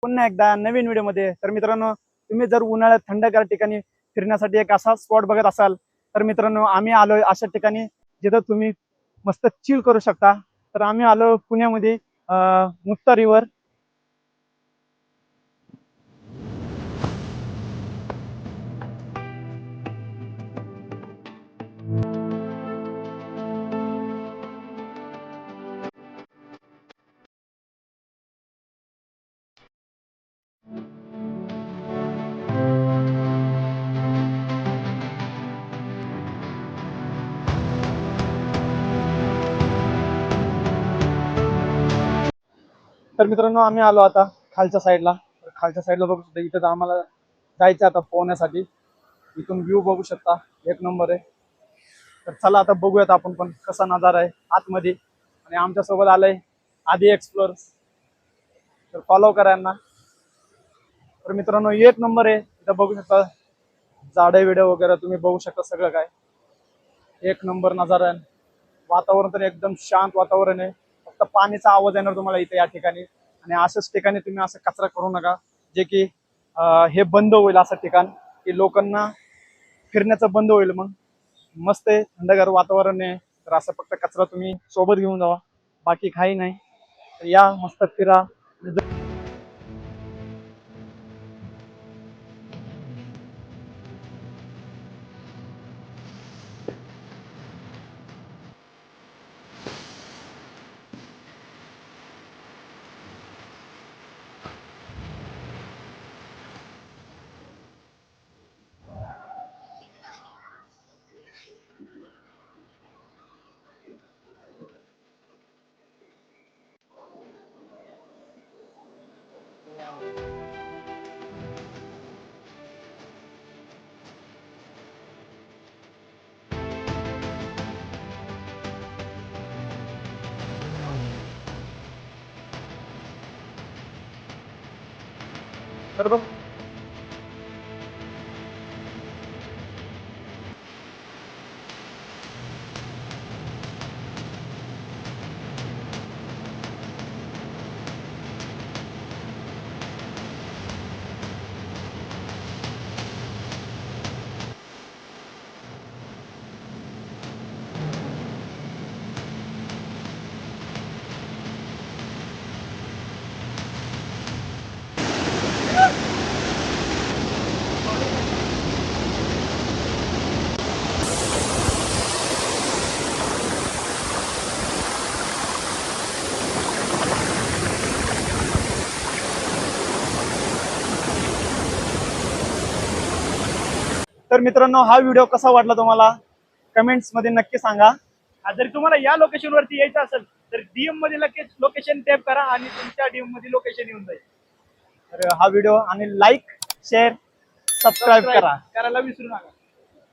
पुन्हा एकदा नवीन व्हिडिओमध्ये। तर मित्रांनो, तुम्ही जर उन्हाळ्यात थंडगार ठिकाणी फिरण्यासाठी एक असा स्पॉट बघत असाल तर मित्रांनो, आम्ही आलोय अशा ठिकाणी जिथं तुम्ही मस्त चिल करू शकता। तर आम्ही आलो पुण्यामध्ये मुक्ता रिव्हर। तर मित्रांनो, आम्ही आलो आता खालच्या साईडला। बघू शकता, इथं आम्हाला जायचं आता पोहण्यासाठी। इथून व्ह्यू बघू शकता, एक नंबर आहे। तर चला आता बघूयात आपण पण कसा नजारा आहे आतमध्ये। आणि आमच्या सोबत आलंय आदी एक्सप्लोरर्स, तर फॉलो करा यांना। तर मित्रांनो, एक नंबर आहे। इथं बघू शकता झाडे विडे वगैरे तुम्ही बघू शकता, सगळं काय एक नंबर नजारा आहे। वातावरण तर एकदम शांत वातावरण आहे, फक्त पाणीचा आवाज येणार तुम्हाला इथे या ठिकाणी। आणि अशाच ठिकाणी तुम्ही असं कचरा करू नका, जे की हे बंद होईल असं ठिकाण, की लोकांना फिरण्याचं बंद होईल। मग मस्त आहे, थंडगार वातावरण आहे। तर असं फक्त कचरा तुम्ही सोबत घेऊन जावा, बाकी काही नाही। तर या मस्त फिरा। तर बघ, तर मित्रांनो, हा व्हिडिओ कसा वाटला तुम्हाला कमेंट्स मध्ये नक्की सांगा। जर तुम्हाला या लोकेशन वरती यायचं असेल तर डीएम मध्ये लगेच लोकेशन टॅप करा आणि तुमच्या डीएम मध्ये लोकेशन येऊन जाईल। तर हा व्हिडिओ आणि लाईक शेअर सबस्क्राईब करा करायला विसरू नका।